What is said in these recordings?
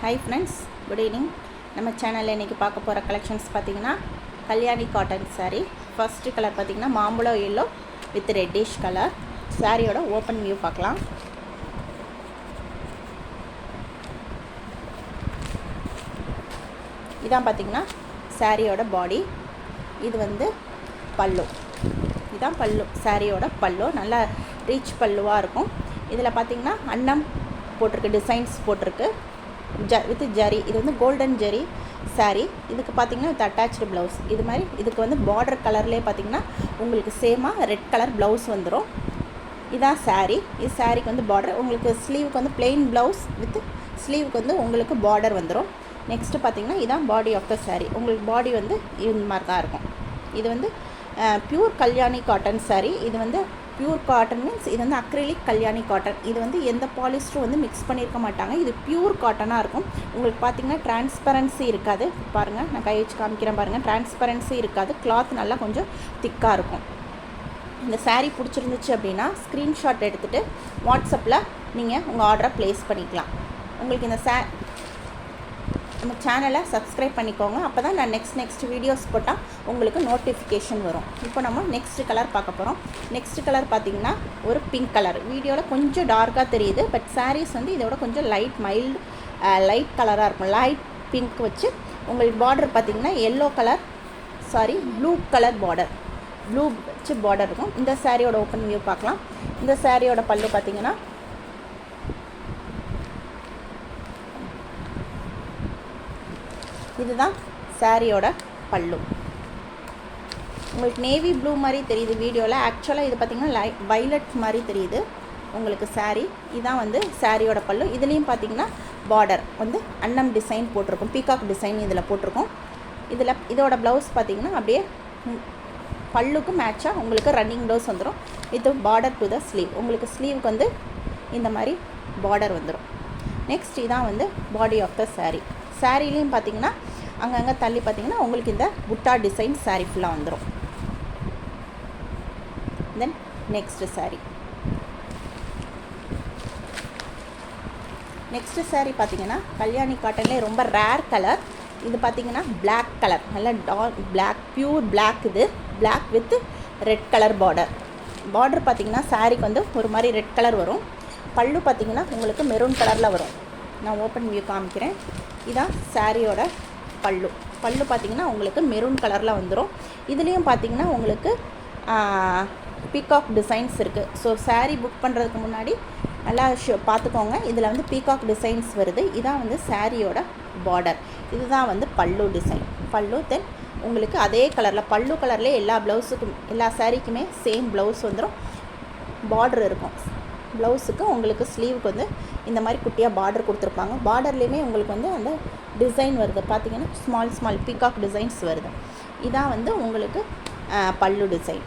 Hi friends, good evening. நம்ம சேனலில் இன்றைக்கி பார்க்க போகிற கலெக்ஷன்ஸ் பார்த்திங்கன்னா Kalyani cotton sari. First colour பார்த்திங்கன்னா மாம்பழம் எல்லோ வித் ரெட்டிஷ் கலர். சாரியோட ஓப்பன் வியூ பார்க்கலாம். இதான் பார்த்திங்கன்னா சாரியோட பாடி. இது வந்து பல்லு. இதான் பல்லு, சாரியோட பல்லு. நல்லா ரீச் பல்லுவாக இருக்கும். இதில் பார்த்திங்கன்னா அன்னம் போட்டிருக்கு, டிசைன்ஸ் போட்டிருக்கு வித் ஜரி. இது வந்து கோல்டன் ஜரி சாரீ. இதுக்கு பார்த்திங்கன்னா வித் அட்டாச்சு ப்ளவுஸ். இது மாதிரி இதுக்கு வந்து பார்டர் கலர்லேயே பார்த்திங்கன்னா உங்களுக்கு சேமாக ரெட் கலர் ப்ளவுஸ் வந்துடும். இதான் சாரீ. இது சாரீக்கு வந்து பார்டர். உங்களுக்கு ஸ்லீவுக்கு வந்து பிளெயின் ப்ளவுஸ் வித் ஸ்லீவுக்கு வந்து உங்களுக்கு பார்டர் வந்துடும். நெக்ஸ்ட்டு பார்த்திங்கன்னா இதான் பாடி ஆஃப் த சாரீ. உங்களுக்கு பாடி வந்து இந்த மாதிரி தான் இருக்கும். இது வந்து பியூர் கல்யாணி காட்டன் சாரீ. இது வந்து பியூர் காட்டன் மீன்ஸ் இது வந்து அக்ரிலிக் கல்யாணி காட்டன். இது வந்து எந்த பாலிஸ்டரும் வந்து மிக்ஸ் பண்ணியிருக்க மாட்டாங்க. இது பியூர் காட்டனாக இருக்கும். உங்களுக்கு பார்த்திங்கன்னா டிரான்ஸ்பரன்சி இருக்காது. பாருங்கள், நான் கை வச்சு காமிக்கிறேன் பாருங்கள். டிரான்ஸ்பரன்சி இருக்காது. கிளாத் நல்லா கொஞ்சம் திக்காக இருக்கும். இந்த சாரீ பிடிச்சிருந்துச்சு அப்படின்னா ஸ்க்ரீன்ஷாட் எடுத்துகிட்டு வாட்ஸ்அப்பில் நீங்கள் உங்கள் ஆர்டரை ப்ளேஸ் பண்ணிக்கலாம். உங்களுக்கு இந்த நம்ம சேனலை சப்ஸ்கிரைப் பண்ணிக்கோங்க. அப்போ தான் நான் நெக்ஸ்ட் வீடியோஸ் போட்டால் உங்களுக்கு நோட்டிஃபிகேஷன் வரும். இப்போ நம்ம நெக்ஸ்ட் கலர் பார்க்க போகிறோம். நெக்ஸ்ட் கலர் பார்த்திங்கன்னா ஒரு பிங்க் கலர். வீடியோவில் கொஞ்சம் டார்க்காக தெரியுது, பட் சாரீஸ் வந்து இதோட கொஞ்சம் லைட் கலராக இருக்கும். லைட் பிங்க் வச்சு உங்களுக்கு பார்டர் பார்த்திங்கன்னா ப்ளூ கலர் பார்டர். ப்ளூ வச்சு பார்டர் இருக்கும். இந்த சாரியோட ஓப்பன் வியூ பார்க்கலாம். இந்த சாரியோட பல்லு பார்த்திங்கன்னா இதுதான் சாரியோட பல்லு. உங்களுக்கு நேவி ப்ளூ மாதிரி தெரியுது வீடியோவில். ஆக்சுவலாக இது பார்த்திங்கன்னா வைலட் மாதிரி தெரியுது உங்களுக்கு சாரீ. இதான் வந்து சாரியோட பல்லு. இதுலேயும் பார்த்திங்கன்னா பார்டர் வந்து அன்னம் டிசைன் போட்டிருக்கும், பீகாக் டிசைன் இதில் போட்டிருக்கும். இதோட ப்ளவுஸ் பார்த்திங்கன்னா அப்படியே பல்லுக்கு மேட்சாக உங்களுக்கு ரன்னிங் ப்ளவுஸ் வந்துடும். இது பார்டர் டு த ஸ்லீவ். உங்களுக்கு ஸ்லீவுக்கு வந்து இந்த மாதிரி பார்டர் வந்துடும். நெக்ஸ்ட் இதான் வந்து பாடி ஆஃப் த சாரீ. சாரீலையும் பார்த்திங்கன்னா அங்கங்கே தள்ளி பார்த்திங்கன்னா உங்களுக்கு இந்த புட்டா டிசைன் சாரீ ஃபுல்லாக வந்துடும். Then next sari. Next sari பார்த்திங்கன்னா கல்யாணி காட்டன்லேயே ரொம்ப ரேர் கலர். இது பார்த்திங்கன்னா பிளாக் கலர், நல்லா டார்க் பிளாக், பியூர் பிளாக். இது black with red colour border. Border பார்த்திங்கன்னா சாரீக்கு வந்து ஒரு மாதிரி ரெட் கலர் வரும். பல்லு பார்த்திங்கன்னா உங்களுக்கு மெரூன் கலரில் வரும். நான் ஓப்பன் வியூ காமிக்கிறேன். இதான் சாரியோட பல்லு. பல்லு பார்த்திங்கன்னா உங்களுக்கு மெரூன் கலரில் வந்துடும். இதுலேயும் பார்த்திங்கன்னா உங்களுக்கு பீகாக் டிசைன்ஸ் இருக்குது. ஸோ சாரீ புக் பண்ணுறதுக்கு முன்னாடி நல்லா பார்த்துக்கோங்க. இதில் வந்து பீகாக் டிசைன்ஸ் வருது. இதான் வந்து சாரியோட பார்டர். இதுதான் வந்து பல்லு டிசைன். பல்லு தென் உங்களுக்கு அதே கலரில் பல்லு கலர்லேயே எல்லா சாரீக்குமே சேம் ப்ளவுஸ் வந்துடும். பார்டர் இருக்கும். ப்ளவுஸுக்கு உங்களுக்கு ஸ்லீவுக்கு வந்து இந்த மாதிரி குட்டியாக பார்டர் கொடுத்துருப்பாங்க. பார்டர்லேயுமே உங்களுக்கு வந்து அந்த டிசைன் வருது பார்த்திங்கன்னா ஸ்மால் பீகாக் டிசைன்ஸ் வருது. இதான் வந்து உங்களுக்கு pallu design,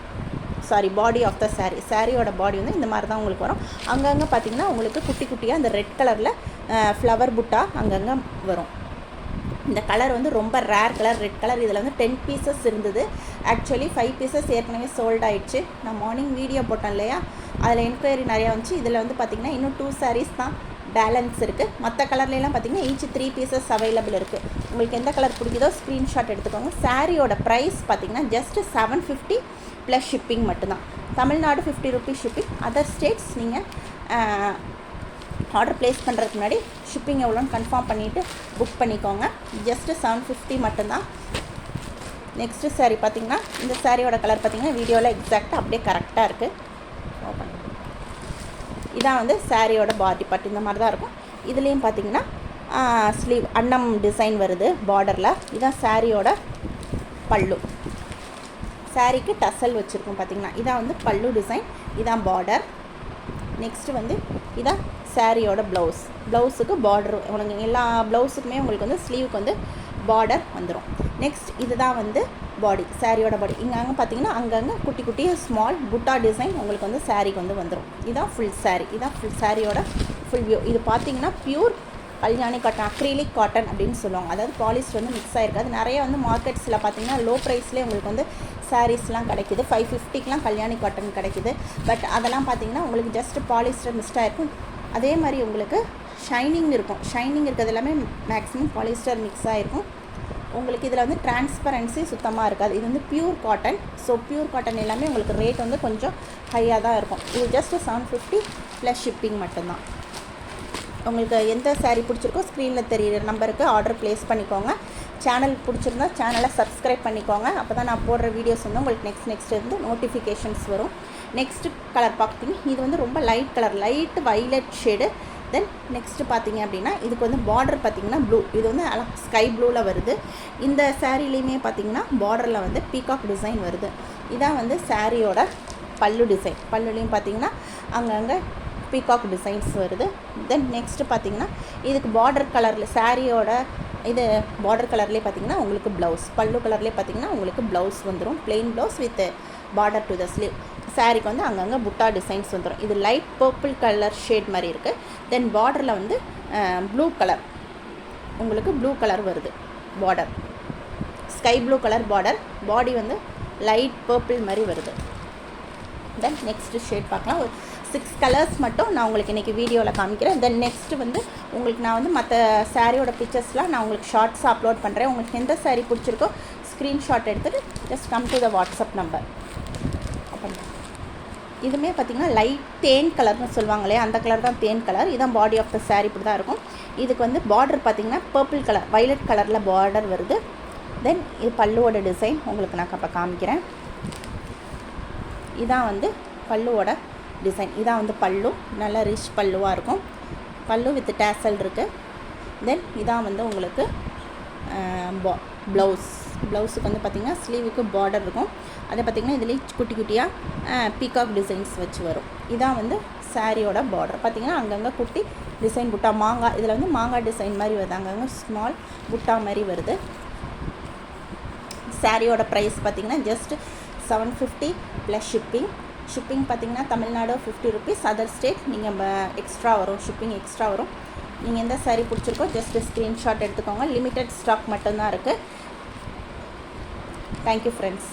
body of the sari. சாரியோட பாடி வந்து இந்த மாதிரி தான் உங்களுக்கு வரும். அங்கங்கே பார்த்திங்கன்னா உங்களுக்கு குட்டியாக அந்த ரெட் கலரில் ஃப்ளவர் புட்டா அங்கங்கே வரும். இந்த கலர் வந்து ரொம்ப ரேர் கலர், ரெட் கலர். இதில் வந்து 10 பீசஸ் இருந்தது. ஆக்சுவலி 5 பீசஸ் ஏற்கனவே சோல்ட் ஆகிடுச்சு. நான் மார்னிங் வீடியோ போட்டேன் இல்லையா, அதில் என்கொயரி நிறையா வந்துச்சு. இதில் வந்து பார்த்திங்கன்னா இன்னும் 2 சாரீஸ் தான் பேலன்ஸ் இருக்குது. மற்ற கலர்லாம் பார்த்திங்கன்னா ஈச் 3 பீசஸ் அவைலபிள் இருக்குது. உங்களுக்கு எந்த கலர் பிடிக்குதோ ஸ்க்ரீன்ஷாட் எடுத்துக்கோங்க. சாரியோட ப்ரைஸ் பார்த்திங்கன்னா ஜஸ்ட் 750 ப்ளஸ் ஷிப்பிங் மட்டும்தான். Tamil Nadu 50 rupees shipping. Other states நீங்கள் ஆர்டர் ப்ளேஸ் பண்ணுறதுக்கு முன்னாடி ஷிப்பிங் எவ்வளோன்னு கன்ஃபார்ம் பண்ணிவிட்டு புக் பண்ணிக்கோங்க. ஜஸ்ட்டு 750 மட்டும்தான். நெக்ஸ்ட்டு சாரீ பார்த்திங்கன்னா இந்த சாரியோட கலர் பார்த்திங்கன்னா வீடியோவில் எக்ஸாக்டாக அப்படியே கரெக்டாக இருக்குது. ஓப்பன். இதான் வந்து சாரியோட பாடி பார்ட். இந்த மாதிரி தான் இருக்கும். இதுலேயும் பார்த்திங்கன்னா ஸ்லீவ் அன்னம் டிசைன் வருது பார்டரில். இதான் சாரியோட பல்லு. சாரீக்கு டசல் வச்சுருக்கோம் பார்த்திங்கன்னா. இதான் வந்து பல்லு டிசைன். இதான் பார்டர். நெக்ஸ்ட்டு வந்து இதான் சாரியோட ப்ளவுஸுக்கு பார்டர். உங்களுக்கு எல்லா ப்ளவுஸுக்குமே உங்களுக்கு வந்து ஸ்லீவுக்கு வந்து பார்டர் வந்துடும். நெக்ஸ்ட் இதுதான் வந்து பாடி, சாரியோட பாடி. இங்கே பார்த்திங்கன்னா அங்கங்கே குட்டி ஸ்மால் புட்டா டிசைன் உங்களுக்கு வந்து சாரீக்கு வந்து வந்துடும். இதான் ஃபுல் சாரீ. இதான் ஃபுல் சாரியோட ஃபுல் வியூ. இது பார்த்திங்கன்னா pure Kalyani cotton, acrylic cotton அப்படின்னு சொல்லுவாங்க. அதாவது பாலிஸ்டர் வந்து மிக்ஸ் ஆகிருக்காது. நிறைய வந்து மார்க்கெட்ஸில் பார்த்திங்கன்னா லோ ப்ரைஸ்லேயே உங்களுக்கு வந்து சாரீஸ்லாம் கிடைக்கிது. 550க்கெலாம் கல்யாணி காட்டன் கிடைக்கிது. பட் அதெல்லாம் பார்த்திங்கன்னா உங்களுக்கு ஜஸ்ட் பாலிஸ்டர் மிக்ஸ்டாக இருக்கும். அதே மாதிரி உங்களுக்கு ஷைனிங் இருக்கும். ஷைனிங் இருக்கிறது எல்லாமே மேக்ஸிமம் பாலிஸ்டர் மிக்ஸ் ஆகிருக்கும். உங்களுக்கு இதில் வந்து டிரான்ஸ்பரன்சி சுத்தமாக இருக்காது. இது வந்து pure cotton. So pure cotton எல்லாமே உங்களுக்கு ரேட் வந்து கொஞ்சம் ஹையாக தான் இருக்கும். இது ஜஸ்ட்டு 750 ப்ளஸ் ஷிப்பிங் மட்டும்தான். உங்களுக்கு எந்த saree பிடிச்சிருக்கோ ஸ்க்ரீனில் தெரியிற நம்பருக்கு ஆர்டர் ப்ளேஸ் பண்ணிக்கோங்க. சேனல் பிடிச்சிருந்தா சேனலை சப்ஸ்கிரைப் பண்ணிக்கோங்க. அப்போ தான் நான் போடுற வீடியோஸ் வந்து உங்களுக்கு நெக்ஸ்ட் வந்து நோட்டிஃபிகேஷன்ஸ் வரும். நெக்ஸ்ட்டு கலர் பார்த்தீங்க, இது வந்து ரொம்ப light colour, light violet shade. Then next பார்த்தீங்க அப்படின்னா இதுக்கு வந்து பார்டர் பார்த்தீங்கன்னா ப்ளூ. இது வந்து ஸ்கை ப்ளூவில் வருது. இந்த சாரீலேயுமே பார்த்தீங்கன்னா பார்டரில் வந்து பீகாக் டிசைன் வருது. இதான் வந்து சாரியோட பல்லு டிசைன். பல்லுலேயும் பார்த்தீங்கன்னா அங்கங்கே பீகாக் டிசைன்ஸ் வருது. தென் நெக்ஸ்ட்டு பார்த்தீங்கன்னா இதுக்கு பார்டர் கலரில் சாரியோட இது பார்டர் கலர்லேயே பார்த்தீங்கன்னா உங்களுக்கு ப்ளவுஸ், பல்லு கலர்லேயே பார்த்தீங்கன்னா உங்களுக்கு ப்ளவுஸ் வந்துடும். Plain blouse with border to the sleeve. சாரிக்கு வந்து அங்கங்கே புட்டா டிசைன்ஸ் வந்துடும். இது லைட் பர்பிள் கலர் ஷேட் மாதிரி இருக்குது. தென் பார்டரில் வந்து ப்ளூ கலர், உங்களுக்கு ப்ளூ கலர் வருது border, sky blue colour border. Body வந்து லைட் பர்பிள் மாதிரி வருது. தென் நெக்ஸ்ட்டு ஷேட் பார்க்கலாம். ஒரு 6 கலர்ஸ் மட்டும் நான் உங்களுக்கு இன்றைக்கி வீடியோவில் காமிக்கிறேன். தென் நெக்ஸ்ட்டு வந்து உங்களுக்கு நான் வந்து மற்ற சாரியோட பிக்சர்ஸ்லாம் நான் உங்களுக்கு ஷார்ட்ஸாக அப்லோட் பண்ணுறேன். உங்களுக்கு எந்த சாரீ பிடிச்சிருக்கோ ஸ்க்ரீன்ஷாட் எடுத்துகிட்டு just come to the WhatsApp number. இதுவுமே பார்த்திங்கன்னா லைட் தேன் கலர்னு சொல்லுவாங்க இல்லையா, அந்த கலர் தான் தேன் கலர். இதுதான் பாடி ஆஃப் த சாரீ, இப்படி தான் இருக்கும். இதுக்கு வந்து பார்டர் பார்த்திங்கன்னா பர்பிள் கலர், வைலட் கலரில் பார்டர் வருது. தென் இது பல்லுவோட டிசைன் உங்களுக்கு நான் அப்போ காமிக்கிறேன். இதான் வந்து பல்லுவோட டிசைன். இதான் வந்து பல்லு, நல்லா ரிச் பல்லுவாக இருக்கும். பல்லு வித் டேசல் இருக்குது. தென் இதான் வந்து உங்களுக்கு ப்ளவுஸுக்கு வந்து பார்த்திங்கன்னா ஸ்லீவுக்கு பார்டர் இருக்கும். அதை பார்த்திங்கன்னா இதுலேயே குட்டி குட்டியாக பீகாக் டிசைன்ஸ் வச்சு வரும். இதான் வந்து சாரியோட பார்டர். பார்த்திங்கன்னா அங்கங்கே குட்டி டிசைன் புட்டா, மாங்காய், இதில் வந்து மாங்காய் டிசைன் மாதிரி வருது, அங்கங்கே ஸ்மால் புட்டா மாதிரி வருது. சாரியோட ப்ரைஸ் பார்த்திங்கன்னா ஜஸ்ட் 750 ப்ளஸ் ஷிப்பிங். ஷிப்பிங் பார்த்திங்கன்னா தமிழ்நாடு 50 ருபீஸ், அதர் ஸ்டேட் நீங்கள் எக்ஸ்ட்ரா வரும், ஷிப்பிங் எக்ஸ்ட்ரா வரும். நீங்கள் எந்த சாரீ பிடிச்சிருக்கோ ஜஸ்ட் ஸ்க்ரீன்ஷாட் எடுத்துக்கோங்க. லிமிட்டட் ஸ்டாக் மட்டும்தான் இருக்குது. Thank you friends.